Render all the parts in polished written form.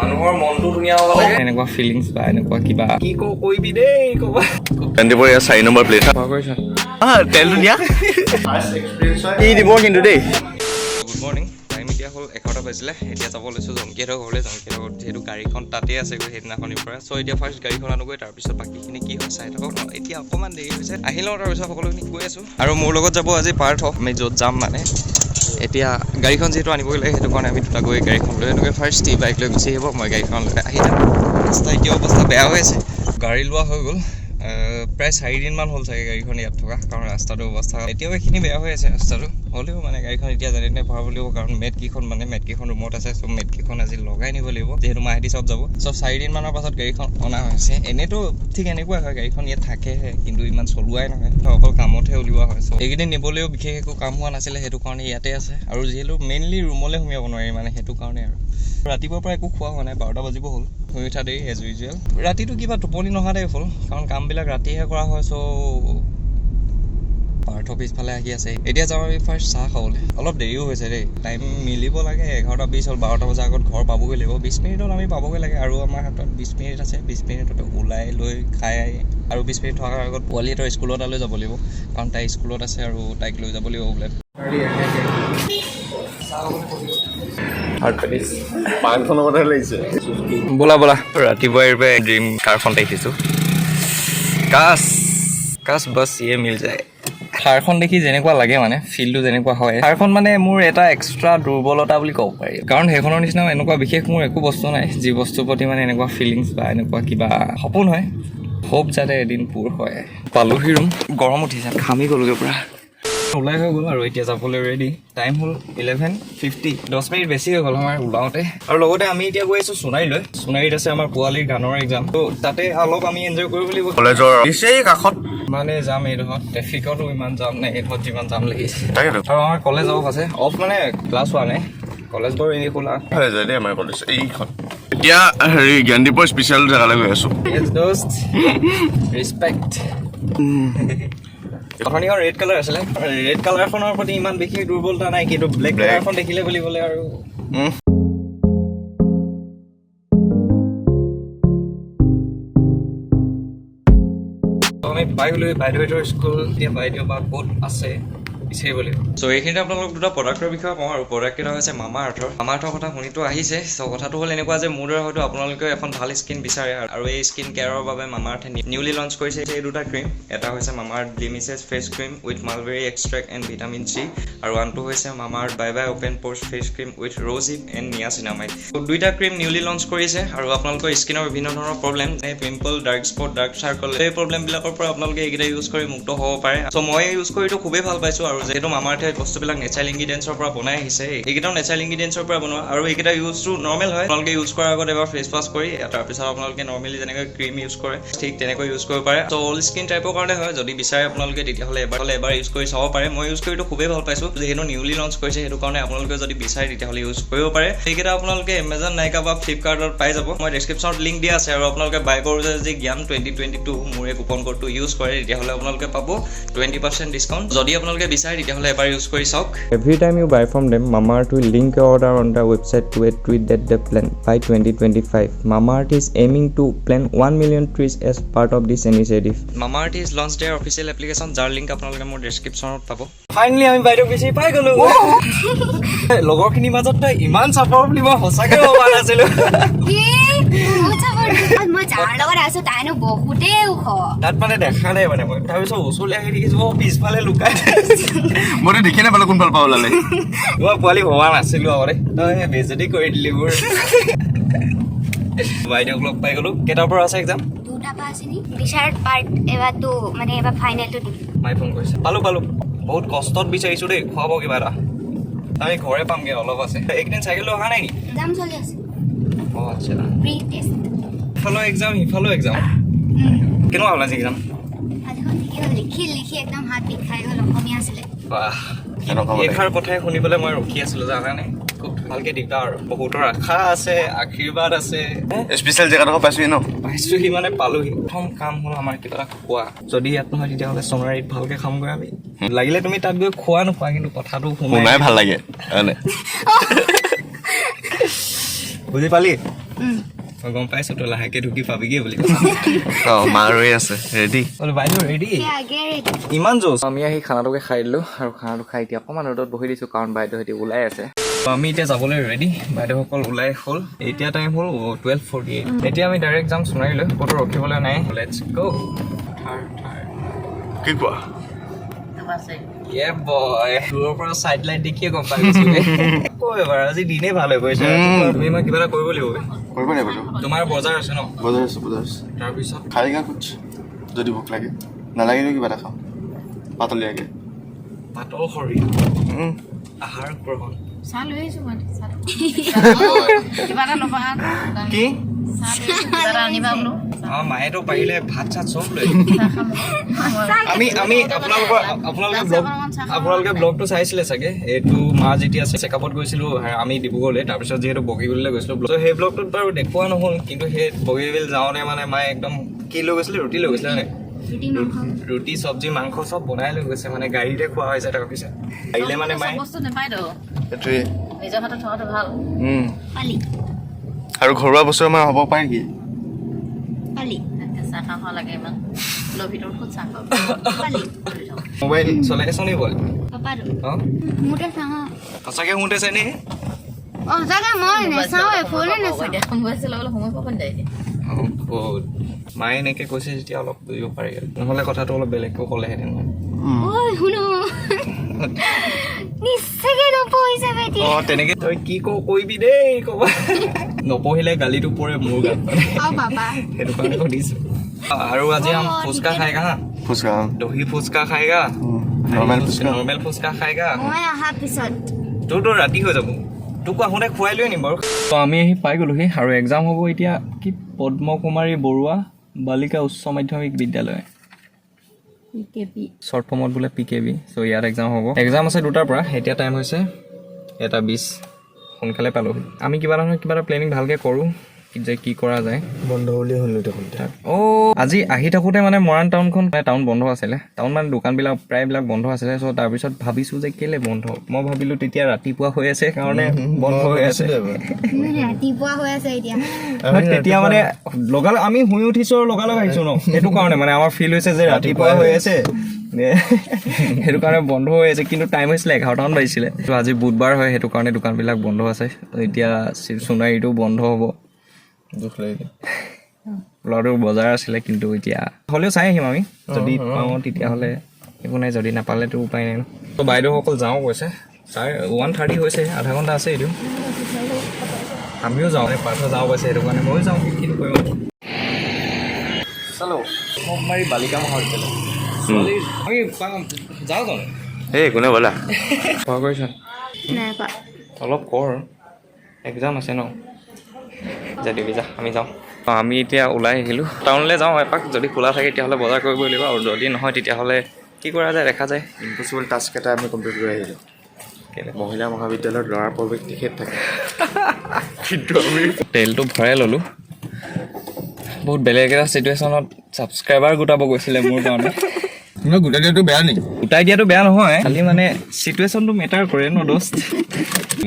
মানুহৰ মনটো ধুনীয়া হ'ব লাগে এনেকুৱা ফিলিংছ বা এনেকুৱা কিবা কি কৰিবি দেই ক'বা কান্দিপুৰ ইয়াৰ 4 নম্বৰ প্লেট তেলটো দিয়া কি দিব কিন্তু দেই গুড মৰ্ণিং টাইম এতিয়া হ'ল 11টা বাজিলে এতিয়া যাব লৈছোঁ জংকীহঁতৰ ঘৰলৈ জংকীহঁতৰ ঘৰত যিহেতু গাড়ীখন তাতে আছে গৈ সেইদিনাখনিৰ পৰা চ' এতিয়া ফাৰ্ষ্ট গাড়ীখন আনোগৈ তাৰপিছত বাকীখিনি কি হয় চাই থাকক এতিয়া অকণমান দেৰি হৈছে আহি লওঁ তাৰপিছত সকলোখিনি গৈ আছোঁ আৰু মোৰ লগত যাব আজি পাৰ্থ আমি য'ত যাম মানে এতিয়া গাড়ীখন যিহেতু আনিবই লাগে সেইটো কাৰণে আমি দুটা গৈ গাড়ীখন লৈ এনেকৈ ফাৰ্ষ্ট ই বাইক লৈ গুচি আহিব মই গাড়ীখন লৈ আহি যাম ৰাস্তা এতিয়া অৱস্থা বেয়া হৈ আছে গাড়ী লোৱা হৈ গ'ল প্ৰায় 4 দিনমান হ'ল চাগে গাড়ীখন ইয়াত থকা কাৰণ ৰাস্তাটোৰ অৱস্থা এতিয়াও এইখিনি বেয়া হৈ আছে ৰাস্তাটো হ'লেও মানে গাড়ীখন এতিয়া যেনে তেনে ভৰাব লাগিব কাৰণ মেটকেইখন ৰুমত আছে চ' মেটকেইখন আজি লগাই নিব লাগিব যিহেতু মাহেঁতি চব যাব চব 4 দিনমানৰ পাছত গাড়ীখন অনা হৈছে এনেইতো ঠিক এনেকুৱাই হয় গাড়ীখন ইয়াত থাকেহে কিন্তু ইমান চলোৱাই নহয় অকল কামতহে উলিওৱা হয় চ' এইকেইদিন নিবলৈও বিশেষ একো কাম হোৱা নাছিলে সেইটো কাৰণে ইয়াতে আছে আৰু যিহেতু মেইনলি ৰুমলৈ সোমাব নোৱাৰি মানে সেইটো কাৰণে আৰু ৰাতিপুৱাৰ পৰা একো খোৱা হোৱা নাই 12টা বাজিব হ'ল শুই উঠা দেৰি এজ ইউজুৱেল ৰাতিটো কিবা টোপনি নহা টাইপ হ'ল কাৰণ কামবিলাক ৰাতিহে কৰা হয় চ' পাৰ্থ পিছফালে আহি আছে এতিয়া যাওঁ আমি ফাৰ্ষ্ট চাহ খাবলৈ অলপ দেৰিও হৈছে দেই টাইম মিলিব লাগে 11টা 20 হ'ল 12টা বজাৰ আগত ঘৰ পাবগৈ লাগিব 20 মিনিটত আমি পাবগৈ লাগে আৰু আমাৰ হাতত 20 মিনিট আছে 20 মিনিটতে ওলাই লৈ খাই আৰু 20 মিনিট থকাৰ আগত পোৱালিহঁতৰ স্কুলৰ তালৈ যাব লাগিব কাৰণ তাই স্কুলত আছে আৰু তাইক লৈ যাব লাগিব বোলে পানখনৰ কথা লাগিছে ব'লা ৰাতিপুৱাই ড্ৰিম কাৰখন দেখিছোঁ কাছ বাছ ইয়ে মিল যায় কাৰখন দেখি যেনেকুৱা লাগে মানে ফিলটো যেনেকুৱা হয় কাৰখন মানে মোৰ এটা এক্সট্ৰা দুৰ্বলতা বুলি ক'ব পাৰি কাৰণ সেইখনৰ নিচিনা এনেকুৱা বিশেষ মোৰ একো বস্তু নাই যি বস্তুৰ প্ৰতি মানে এনেকুৱা ফিলিংছ বা এনেকুৱা কিবা সপোন হয় হোপ যাতে এদিন পূৰ হয় পালোহি ৰুম গৰম উঠিছে ঘামি গ'লোগৈ পৰা ওলাই হৈ গ'ল আৰু এতিয়া যাবলৈ ৰেডি টাইম হ'ল 11:50 10 মিনিট বেছি হৈ গ'ল আমাৰ ওলাওঁতে আৰু লগতে আমি এতিয়া গৈ আছোঁ সোণাৰীত আছে আমাৰ পোৱালিৰ গানৰ এক্সাম ত' তাতে অলপ আমি এনজয় কৰিব লাগিব কলেজৰ নিচেই কাষত মানে যাম এইডোখৰত ট্ৰেফিকতো ইমান যাম নাই এইডোখৰত যিমান যাম লাগিছে আৰু আমাৰ কলেজ অফ আছে অফ মানে ক্লাছ হোৱা নাই কলেজ বাৰু এনেই খোলা হৈ যায় দেই আমাৰ কলেজ এইখন এতিয়া হেৰি জ্ঞানদীপৰ স্পেচিয়েল জেগালৈ গৈ আছোঁ ৰেচপেক্ট অথনিখন ৰেড কালাৰ আছিলে ৰেড কালাৰখনৰ প্ৰতি ইমান বিশেষ দুৰ্বলতা নাই কিন্তু ব্লেক কালাৰখন দেখিলে বুলি ক'লে আৰু আমি পাই গ'লো বাইদেউহঁতৰ স্কুল এতিয়া বাইদেউ বা ক'ত আছে বিচাৰিব লাগিব চ' এইখিনিতে আপোনালোক দুটা প্ৰডাক্টৰ বিষয়ে কওঁ আৰু প্ৰডাক্টকেইটা হৈছে মামা আৰ্থৰ কথা শুনিতো আহিছে চ' কথাটো হ'ল এনেকুৱা যে মোৰ দৰে হয়তো আপোনালোকে এখন ভাল স্কিন বিচাৰে আৰু এই স্কিন কেয়াৰৰ বাবে মামা আৰ্থে নিউলি লঞ্চ কৰিছে এই দুটা ক্ৰীম এটা হৈছে Mamaearth blemishes face cream with mulberry extract and vitamin C আৰু আনটো হৈছে Mamaearth bye open pores face cream with rosehip and niacinamide so' দুইটা ক্ৰীম নিউলি লঞ্চ কৰিছে আৰু আপোনালোকৰ স্কিনৰ বিভিন্ন ধৰণৰ প্ৰব্লেম যেনে pimple dark spot dark circle এই প্ৰব্লেমবিলাকৰ পৰা আপোনালোকে এইকেইটা ইউজ কৰি মুক্ত হ'ব পাৰে চ' মই ইউজ কৰিতো খুবেই ভাল পাইছোঁ আৰু যিহেতু মামা আৰ্থে বস্তুবিলাক নেচাৰেল ইনগ্ৰিডিয়েণ্টছৰ পৰা বনাই আহিছে এইকেইটাও নেচাৰেল ইনগ্ৰিডিয়েণ্টছৰ পৰা বনোৱা আৰু এইকেইটা ইউজটো নৰ্মেল হয় আপোনালোকে ইউজ কৰাৰ আগত এবাৰ ফেচ ৱাছ কৰি তাৰপিছত আপোনালোকে নৰ্মেলি যেনেকৈ ক্ৰীম ইউজ কৰে ঠিক তেনেকৈ ইউজ কৰিব পাৰে চ' অল স্কিন টাইপৰ কাৰণে হয় যদি বিচাৰে আপোনালোকে তেতিয়াহ'লে এবাৰ ইউজ কৰি চাব পাৰে মই ইউজ কৰিতো খুবেই ভাল পাইছোঁ যিহেতু নিউলি লঞ্চ কৰিছে সেইটো কাৰণে আপোনালোকে যদি বিচাৰে তেতিয়াহ'লে ইউজ কৰিব পাৰে সেইকেইটা আপোনালোকে এমেজন নাইকা বা ফ্লিপকাৰ্টত পাই যাব মই ডেছক্ৰিপশ্যনত লিংক দিয়া আছে আৰু আপোনালোকে বাই কৰোঁ যে জ্ঞান 2022 মোৰ এই কুপন কোডটো ইউজ কৰে তেতিয়াহ'লে আপোনালোকে পাব 20% ডিছকাউণ্ট যদি আপোনালোকে বিচাৰে তেতিয়াহ'লে এবাৰ ইউজ কৰি চাওক Every time you buy from them, Mamaearth will link your order on the website to a tree that they plan by 2025. Mamaearth is aiming to plant 1 million trees as part of this initiative. Mamaearth is launched their official application যাৰ link আপোনালোকে মোৰ ডেছক্ৰিপশ্যনত পাব finally আমি বাইদেউ বিচাৰি পাই গ'লো লগৰখিনিৰ মাজত তই ইমান চাপৰ বুলি মই সঁচাকৈ ভবা নাছিলোঁ তাত মানে দেখা নাই মানে মই তাৰপিছত ওচৰলৈ আহি দেখিছোঁ পিছফালে লুকাই মইতো দেখি নাপালোঁ কোনফাল পৰা ওলালে মই পোৱালি ভবা নাছিলোঁ আগতে তই বেজতি কৰি দিলি মোৰ বাইদেউক লগ পাই গ'লো কেইটাৰ পৰা আছে এক্সাম মাই ফোন কৰিছে পালোঁ বহুত কষ্টত বিচাৰিছোঁ দেই খুৱাব কিবা এটা আমি ঘৰে পামগৈ অলপ আছে এইকেইদিন চাইকেলটো অহা নাই নেকি অঁ আচ্ছা ইফালৰ এক্সাম সিফালৰ এক্সাম কেনেকুৱা হ'ল আজি এক্সাম বাহ এইষাৰ কথাই শুনিবলৈ মই ৰখি আছিলোঁ জানানে খুব ভালকে দিবা আৰু বহুতৰ আশা আছে আশীৰ্বাদ আছে স্পেচিয়েল জেগাডোখৰ পাইছোহি ন পাইছোহি মানে পালোহি প্ৰথম কাম হ'ল আমাৰ কিবা এটা খোৱা যদি ইয়াত নহয় তেতিয়াহ'লে সোণাৰীত ভালকে খামগৈ আমি লাগিলে তুমি তাত গৈ খোৱা নোখোৱা কিন্তু কথাটো শুনাই ভাল লাগে বুজি পালি মই গম পাইছোঁ তই লাহেকৈ ঢুকি পাবিগৈ বুলি অঁ মা ৰৈ আছে ৰেডি বোলো বাইদেউ ৰেডি ইমান জোচ আমি আহি খানাটোকে খাই দিলোঁ আৰু খানাটো খাই এতিয়া অকণমান ৰ'দত বহি দিছোঁ কাৰণ বাইদেউ সিহঁতি ওলাই আছে আমি এতিয়া যাবলৈ ৰেডি বাইদেউসকল ওলাই হ'ল এতিয়া টাইম হ'ল 12:48 এতিয়া আমি ডাইৰেক্ট যাম সোণাৰীলৈ ক'তো ৰখিবলৈ নাই লেটছ গো কি কোৱা দূৰৰ পৰা চাইড লাইট দেখিয়ে গম পাই গৈছো কৈ এবাৰ আজি দিনেই ভাল হৈ গৈছে তুমি মই কিবা এটা কৰিব লাগিব কৰিব লাগিব তোমাৰ বজাৰ আছে ন বজাৰ আছে তাৰপিছত খাইগা কুছ যদি ভোক লাগে নালাগিলে কিবা এটা খাওঁ পাতলীয়াকৈ পাতল শৰীৰ আহাৰ গ্ৰহণ কি মায়েতো পাৰিলে ভাত চাত চব লৈ আমি আপোনালোকে ব্লগটো চাইছিলে চাগে এইটো মা যেতিয়া চেকআপত গৈছিলোঁ আমি ডিব্ৰুগড়লৈ তাৰপিছত যিহেতু বগীবিললৈ গৈছিলোঁ ত' সেই ব্লগটোত বাৰু দেখুওৱা নহ'ল কিন্তু সেই বগীবিল যাওঁতে মানে মায়ে একদম কি লৈ গৈছিলে ৰুটি লৈ গৈছিলে নে ৰুটি চব্জি মাংস চব বনাই লৈ গৈছে মানে গাড়ীতে খোৱা হৈছে তাৰ পিছত আহিলে মানে মায়ে সেইটোৱে নিজৰ হাতত থকাটো ভাল আৰু ঘৰুৱা বস্তু আমাৰ হ'ব পাৰে কি চাহ খাব লাগে ইমান ফুলৰ ভিতৰত খুব চাহ খাব মোবাইল চলাই আছ নি বল সঁচাকৈ শুওঁতে চাই নি মায়ে এনেকৈ কৈছে যেতিয়া অলপ বুজিব পাৰি নহ'লে কথাটো অলপ বেলেগকৈ ক'লেহেঁতেন তেনেকে তই কি কৰিবি দেই ক'বা নপঢ়িলে গালিটো পৰে মোৰ গাত সেইটো কাৰণে সুধিছো আৰু আজি ফুচকা খাইগা হা ফুচকা দহি ফুচকা খাইগা নৰ্মেল ফুচকা খাইগা তোৰতো ৰাতি হৈ যাব তোক আহোঁতে খুৱাই লৈ আনিম বাৰু আমি আহি পাই গ'লোহি আৰু এক্সাম হ'ব এতিয়া কি পদ্মকুমাৰী বৰুৱা বালিকা উচ্চ মাধ্যমিক বিদ্যালয় শ্বৰ্ট ফৰ্মত বোলে PKB চ' ইয়াত এক্সাম হ'ব এক্সাম আছে 2টাৰ পৰা এতিয়া টাইম হৈছে 1:20 সোনকালে পালোহি আমি কিবা এটা প্লেনিং ভালকৈ কৰোঁ যে কি কৰা যায় বন্ধ বুলি হ'ল দেখোন আজি আহি থাকোঁতে মানে মৰাণ টাউনখন টাউন বন্ধ আছিলে টাউন মানে দোকানবিলাক প্ৰায়বিলাক বন্ধ আছিলে চ' তাৰপিছত ভাবিছোঁ যে কেলৈ বন্ধ মই ভাবিলোঁ তেতিয়া ৰাতিপুৱা হৈ আছে কাৰণে বন্ধ হৈ আছে তেতিয়া মানে লগালগ আমি শুই উঠিছোঁ আৰু লগালগ আহিছোঁ ন সেইটো কাৰণে মানে আমাৰ ফিল হৈছে যে ৰাতিপুৱা হৈ আছে সেইটো কাৰণে বন্ধ হৈ আছে কিন্তু টাইম হৈছিলে 11টামান বাজিছিলে ত' আজি বুধবাৰ হয় সেইটো কাৰণে দোকানবিলাক বন্ধ আছে এতিয়া সোণাৰীটো বন্ধ হ'ব দুখ লাগিলে ল'ৰাটো বজাৰ আছিলে কিন্তু এতিয়া হ'লেও চাই আহিম আমি যদি পাওঁ তেতিয়াহ'লে একো নাই যদি নাপালেতো উপায় নাই ত' বাইদেউসকল যাওঁ কৈছে 1:30 হৈছে আধা ঘণ্টা আছে এইটো আমিও যাওঁ পাৰ্থ যাওঁ কৈছে সেইটো কাৰণে ময়ো যাওঁ কিন্তু কৰিম চালো মোক মাৰি বালিকা মহাবিদ্যালয় আমি যাওঁ জানো এই কোনে ব'লা খোৱা কৰিছ অলপ কৰ এক্সাম আছে ন দিবি যা আমি যাওঁ আমি এতিয়া ওলাই আহিলোঁ টাউনলৈ যাওঁ এপাক যদি খোলা থাকে তেতিয়াহ'লে বজাৰ কৰিব লাগিব আৰু যদি নহয় তেতিয়াহ'লে কি কৰা যায় দেখা যায় ইম্পচিবল টাস্ক এটা আমি কমপ্লিট কৰি আহিলোঁ মহিলা মহাবিদ্যালয়ত ল'ৰাৰ প্ৰৱেশ নিষেধ থাকে কিন্তু আমি তেলটো ভৰাই ল'লোঁ বহুত বেলেগ এটা চিটুৱেশ্যনত ছাবস্ক্ৰাইবাৰ গোটাব গৈছিলে মোৰ কাৰণে গোটাই দিয়াটো বেয়া নেকি গোটাই দিয়াটো বেয়া নহয় খালি মানে চিটুৱেশ্যনটো মেটাৰ কৰে ন দোস্ত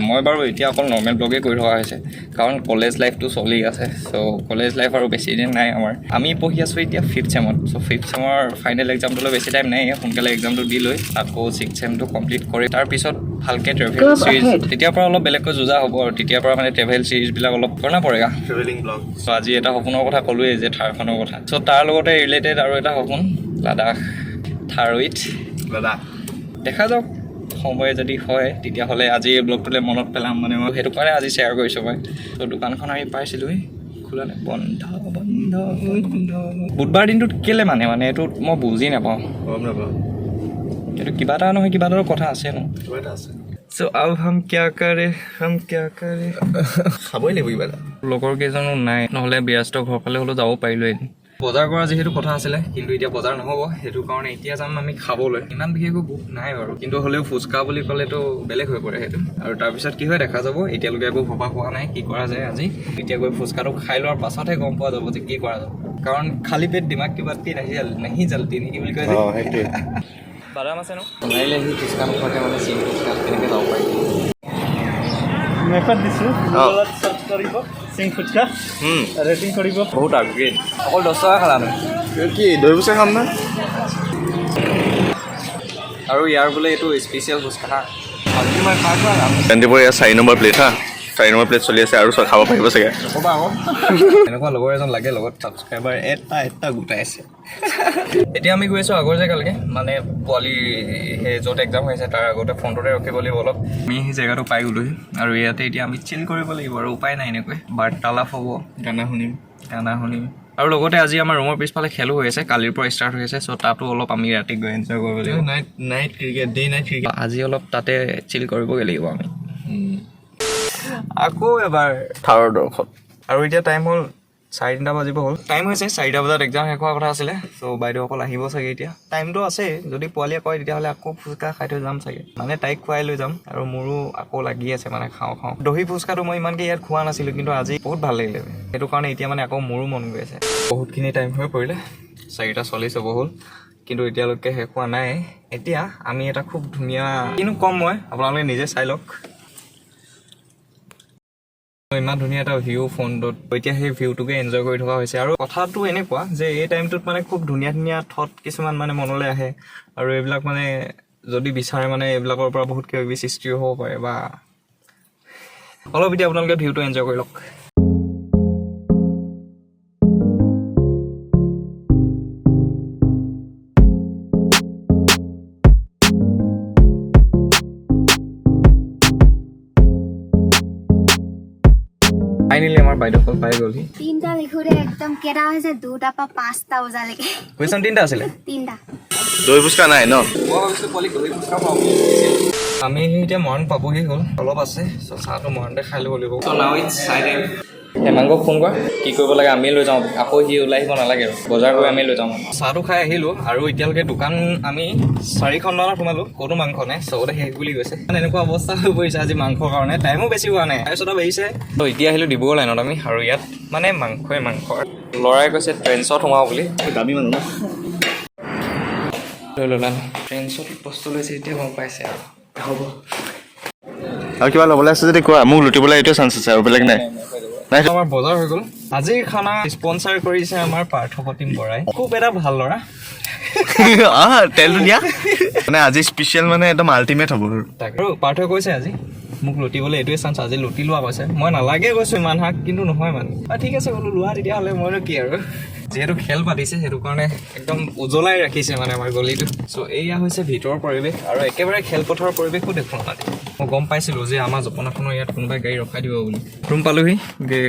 মই বাৰু এতিয়া অকল নৰ্মেল ব্লগেই কৰি থকা হৈছে কাৰণ কলেজ লাইফটো চলি আছে চ' কলেজ লাইফ আৰু বেছি দিন নাই আমাৰ আমি পঢ়ি আছোঁ এতিয়া 5th চেমত চ' 5th চেমৰ ফাইনেল এক্সামটোলৈ বেছি টাইম নাই সোনকালে এক্সামটো দি লৈ আকৌ 6th চেমটো কমপ্লিট কৰি তাৰপিছত ভালকৈ ট্ৰেভেল চিৰিজ তেতিয়াৰ পৰা অলপ বেলেগকৈ যুঁজা হ'ব আৰু তেতিয়াৰ পৰা মানে ট্ৰেভেল চিৰিজবিলাক অলপ কৰনা পৰেগা ট্ৰেভেলিং ব্লগ চ' আজি এটা সপোনৰ কথা ক'লোৱেই যে থাৰখনৰ কথা চ' তাৰ লগতে ৰিলেটেড আৰু এটা সপোন লাডাখ থাৰ উইথ লাডাখ দেখা যাওক সময় যদি হয় তেতিয়াহ'লে আজি এই ব্লগটোলৈ মনত পেলাম মানে মই সেইটো কাৰণে আজি শ্বেয়াৰ কৰিছোঁ মই ত' দোকানখন আমি পাইছিলোঁহি খোলা নাই বন্ধ বুধবাৰ দিনটোত কেলৈ মানে এইটো মই বুজি নাপাওঁ গম নাপাওঁ এইটো কিবা এটা নহয় কিবা এটা কথা আছে ন কিবা এটা আছে চ' আব হাম কিয়া কৰে খাবই লাগিব কিবা এটা লগৰ কেইজনো নাই নহ'লে ব্যস্ত ঘৰ ফালে হ'লেও যাব পাৰিলোঁ এদিন বজাৰ কৰা যিহেতু কথা আছিলে কিন্তু এতিয়া বজাৰ নহ'ব সেইটো কাৰণে এতিয়া যাম আমি খাবলৈ ইমান বিশেষকৈ ভোক নাই বাৰু কিন্তু হ'লেও ফুচকা বুলি ক'লেতো বেলেগ হৈ পৰে সেইটো আৰু তাৰপিছত কি হয় দেখা যাব এতিয়ালৈকে একো ভবা হোৱা নাই কি কৰা যায় আজি এতিয়া গৈ ফুচকাটো খাই লোৱাৰ পাছতহে গম পোৱা যাব যে কি কৰা যাব কাৰণ খালী পেট দিমাগ কিবা নাহি jalti নেকি বুলি কয় সেইটোৱে বাদাম আছে ন সোণাৰীলৈ আহি ফুচকা নোখোৱাকৈ মানে চিন ফুচকা তেনেকৈ যাব পাৰি মেপত দিছোঁ অঁ। গুগলত চাৰ্চ কৰিব মিক্সিং ফুচকা ৰেটিং কৰিব বহুত আপগ্ৰেড অকল 10 টকা খালা আমি কি দৈ ফুচকা খাম না আৰু ইয়াৰ বোলে এইটো স্পেচিয়েল ফুচকা আজি মই খাই খোৱা গান্ধীপুৰ ইয়াৰ 4 নম্বৰ প্লেট হা 4 নম্বৰ প্লেট চলি আছে আৰু খাব পাৰিব চাগে ক'বা আকৌ এনেকুৱা লগৰ এজন লাগে লগত ছাবস্ক্ৰাইবাৰ এটা গোটাই আছে এতিয়া আমি গৈ আছোঁ আগৰ জেগালৈকে মানে পোৱালি সেই য'ত এক্সাম হৈ আছে তাৰ আগতে ফোনটোতে ৰখিব লাগিব অলপ আমি সেই জেগাটো পাই গ'লোহি আৰু ইয়াতে এতিয়া আমি চিল কৰিব লাগিব আৰু উপায় নাই এনেকৈ বাৰ্তালাপ হ'ব গানা শুনিম আৰু লগতে আজি আমাৰ ৰুমৰ পিছফালে খেলো হৈ আছে কালিৰ পৰা ষ্টাৰ্ট হৈ আছে চ' তাতো অলপ আমি ৰাতি গৈ এনজয় কৰিব লাগিব night cricket day night cricket আজি অলপ তাতে চিল কৰিবগৈ লাগিব আমি আকৌ এবাৰ থাৰৰ দৰ্শক আৰু এতিয়া টাইম হ'ল 4:30 বাজিব হ'ল টাইম হৈছে 4টা বজাত এক্সাম শেষ হোৱাৰ কথা আছিলে চ' বাইদেউসকল আহিব চাগে এতিয়া টাইমটো আছে যদি পোৱালীয়ে কয় তেতিয়াহ'লে আকৌ ফুচকা খাই থৈ যাম চাগে মানে তাইক খুৱাই লৈ যাম আৰু মোৰো আকৌ লাগি আছে মানে খাওঁ দহি ফুচকাটো মই ইমানকৈ ইয়াত খোৱা নাছিলোঁ কিন্তু আজি বহুত ভাল লাগিলে সেইটো কাৰণে এতিয়া মানে আকৌ মোৰো মন গৈ আছে বহুতখিনি টাইম হৈ পৰিলে 4:40 হ'ব হ'ল কিন্তু এতিয়ালৈকে শেষ হোৱা নাই এতিয়া আমি এটা খুব ধুনীয়া কিনো কম মই আপোনালোকে নিজে চাই লওক ইমান ধুনীয়া এটা ভিউ ফ্ৰণ্টত এতিয়া সেই ভিউটোকে এনজয় কৰি থকা হৈছে আৰু কথাটো এনেকুৱা যে এই টাইমটোত মানে খুব ধুনীয়া থট কিছুমান মানে মনলৈ আহে আৰু এইবিলাক মানে যদি বিচাৰে মানে এইবিলাকৰ পৰা বহুত কিবা কিবি সৃষ্টি হ'ব পাৰে বা অলপ এতিয়া আপোনালোকে ভিউটো এনজয় কৰি লওক ফাইনেলি আমাৰ বাইদেউসকল পাই গ'লহি 3টা লিখোতে একদম কেইটা হৈছে 2টা পৰা 5টা বজালৈকে কুৱেশ্যন 3টা আছিলে 3টা দৈ ফুচকা নাই ন মই ভাবিছিলোঁ পোৱালি দৈ ফুচকা পাওঁ আমি এতিয়া মৰাণ পাবহি হ'ল অলপ আছে চ' চাহটো মৰাণতে খাই ল'ব লাগিব চ' নাও ইটছ চাই টাইম হেমাংগক ফোন কৰা কি কৰিব লাগে আমি লৈ যাওঁ আকৌ সি ওলাই আহিব নালাগে আৰু বজাৰ কৰি আমি লৈ যাওঁ চাহটো খাই আহিলোঁ আৰু এতিয়ালৈকে দোকান আমি 4খন মানত সোমালোঁ ক'তো মাংস নাই চবতে শেষ বুলি গৈছে মানে এনেকুৱা অৱস্থা হৈ পৰিছে আজি মাংসৰ কাৰণে টাইমো বেছি হোৱা নাই তাৰপিছত বাঢ়িছে ত' এতিয়া আহিলোঁ ডিব্ৰুগড় লাইনত আমি আৰু ইয়াত মানে মাংসই মাংস ল'ৰাই কৈছে ট্ৰেন্সত সোমাওঁ বুলি দামী মানুহ ন লৈ ল'লা ট্ৰেন্সত বস্তু লৈছে এতিয়া গম পাইছে আৰু হ'ব আৰু কিবা ল'বলৈ আছে যদি কোৱা মোক লুটিবলৈ এইটোৱে চান্স আছে আৰু বেলেগ নাই আমাৰ বজাৰ হৈ গ'ল আজিৰ খানা স্পনচাৰ কৰিছে আমাৰ পাৰ্থপ্ৰতিম বৰাই খুব এটা ভাল ল'ৰা তেলটো দিয়া মানে আজি স্পেচিয়েল মানে একদম আল্টিমেট হ'ব তাকে আৰু পাৰ্থই কৈছে আজি মোক লুটিবলৈ এইটোৱে চান্স আজি লুটি লোৱা কৈছে মই নালাগে কৈছোঁ ইমান হাক কিন্তু নহয় মানে ঠিক আছে বোলো লোৱা তেতিয়াহ'লে মইনো কি আৰু যিহেতু খেল পাতিছে সেইটো কাৰণে একদম উজ্বলাই ৰাখিছে মানে আমাৰ গলিটো চ' এয়া হৈছে ভিতৰৰ পৰিৱেশ আৰু একেবাৰে খেলপথাৰৰ পৰিৱেশো দেখোঁ মানে মই গম পাইছিলোঁ যে আমাৰ জপনাখনৰ ইয়াত কোনোবাই গাড়ী ৰখাই দিব বুলি ৰুম পালোহি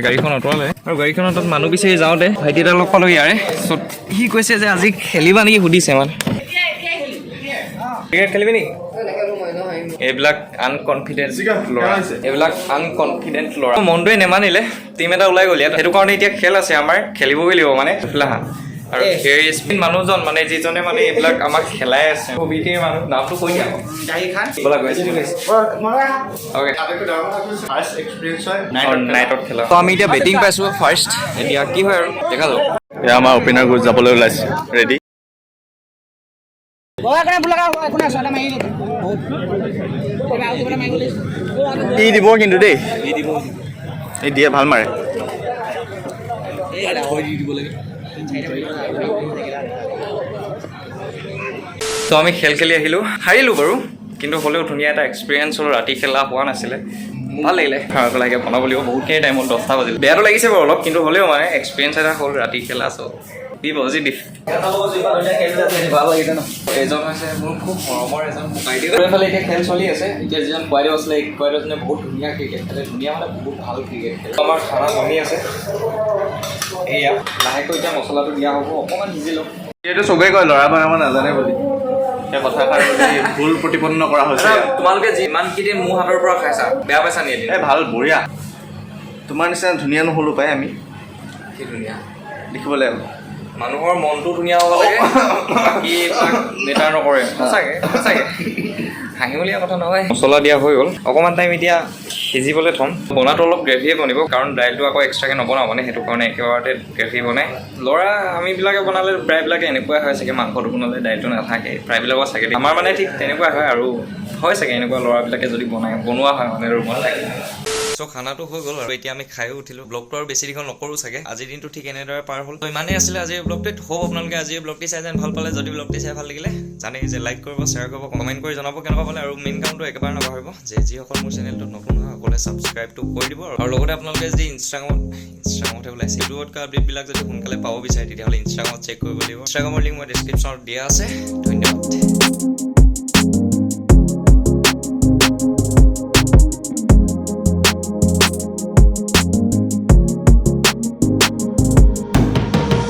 গাড়ীখন অঁতৰালে আৰু গাড়ীখনৰ তাত মানুহ বিচাৰি যাওঁতে ভাইটি এটা লগ পালোঁ ইয়াৰে চ' সি কৈছে যে আজি খেলিবা নেকি সুধিছে মানে ক্ৰিকেট খেলিবি নেকি এইবিলাক আনকনফিডেন্ট ল'ৰা মনটোৱে নেমানিলে টিম এটা ওলাই গ'ল ইয়াত সেইটো কাৰণে এতিয়া খেল আছে আমাৰ খেলিবগৈ লাগিব মানে ফিলাহা আৰু সেই স্পিন মানুহজন মানে যিজনে মানে এইবিলাক আমাক খেলাই আছে কবিটিৰ মানুহ নামটো কৈ দিয়া নাইটত খেলা ত' আমি এতিয়া বেটিং পাইছোঁ ফাৰ্ষ্ট এতিয়া কি হয় আৰু দেখা যাব এয়া আমাৰ অপেনাৰ গোট যাবলৈ ওলাইছে ৰেডি ই দিব কিন্তু দেই এই দিয়ে ভাল মাৰে ত' আমি খেল খেলি আহিলোঁ হাৰিলোঁ বাৰু কিন্তু হ'লেও ধুনীয়া এটা এক্সপিৰিয়েঞ্চ হ'ল ৰাতি খেলা হোৱা নাছিলে ভাল লাগিলে খানা পেলাইকে বনাব লাগিব বহুতখিনি টাইমত 10টা বাজিল বেয়াটো লাগিছে বাৰু অলপ কিন্তু হ'লেও মানে এক্সপিৰিয়েঞ্চ এটা হ'ল ৰাতি খেলা চ' বি পজিটিভ ভাল লাগিছে ন এজন হৈছে মোৰ খুব মৰমৰ এজন বাইদেউ এইফালে এতিয়া খেল চলি আছে এতিয়া যিজন বাইদেউ আছিলে এই বাইদেউজনে বহুত ধুনীয়া ক্ৰিকেট খেলে ধুনীয়া মানে বহুত ভাল ক্ৰিকেট খেলে আমাৰ খানা বনি আছে এয়া লাহেকৈ এতিয়া মছলাটো দিয়া হ'ব অকণমান সিজি লওক এইটো চবেই কয় ল'ৰা বনাব নাজানে বুলি সেই কথাষাৰ ভুল প্ৰতিপন্ন কৰা হৈছে তোমালোকে যিমানকেইদিন মোৰ হাতৰ পৰা খাইছা বেয়া পাইছা নি এদিন এই ভাল বঢ়িয়া তোমাৰ নিচিনা ধুনীয়া নহ'লো পাই আমি কি ধুনীয়া দেখিবলৈ মানুহৰ মনটো ধুনীয়া হ'ব লাগে বাকী মেটাৰ নকৰে সঁচাকৈ হাঁহিবলগীয়া কথা নহয় মছলা দিয়া হৈ গ'ল অকণমান টাইম এতিয়া সিজিবলৈ থ'ম বনাটো অলপ গ্ৰেভিয়ে বনিব কাৰণ দাইলটো আকৌ এক্সট্ৰাকৈ নবনাওঁ মানে সেইটো কাৰণে একেবাৰতে গ্ৰেভি বনাই ল'ৰা আমিবিলাকে বনালে প্ৰায়বিলাকে এনেকুৱাই হয় চাগে মাংসটো বনালে দাইলটো নাথাকে প্ৰায়বিলাকৰ চাগে আমাৰ মানে ঠিক তেনেকুৱা হয় আৰু হয় চাগে এনেকুৱা ল'ৰাবিলাকে যদি বনোৱা হয় মানে ৰুমত থাকে চ' খানাটো হৈ গ'ল আৰু এতিয়া আমি খায়ো উঠিলো ব্লগটো আৰু বেছি দীঘল নকৰো চাগে আজিৰ দিনটো ঠিক এনেদৰে পাৰ হ'ল ত' ইমানেই আছিলে আজিৰ ব্লগটোত হোপ আপোনালোকে আজিৰ ব্লগটি চাই যেন ভাল পালে যদি ব্লগটি চাই ভাল লাগিলে জানেই যে লাইক কৰিব শ্বেয়াৰ কৰিব কমেণ্ট কৰি জনাব কেনেকুৱা পালে আৰু মেইন কামটো একেবাৰে নাপাহৰিব যে যিসকল মোৰ চেনেলটোত নতুন হয় সকলোৱে ছাবস্ক্ৰাইবটো কৰি দিব আৰু লগতে আপোনালোকে যদি ইনষ্টাগ্ৰামতে ওলাইছে ইউটিউবত আপডেটবিলাক যদি সোনকালে পাব বিচাৰে তেতিয়াহ'লে ইনষ্টাগ্ৰামত চেক কৰিব লাগিব ইনষ্টাগ্ৰামৰ লিংক মই ডেছক্ৰিপশ্যনত দিয়া আছে ধন্যবাদ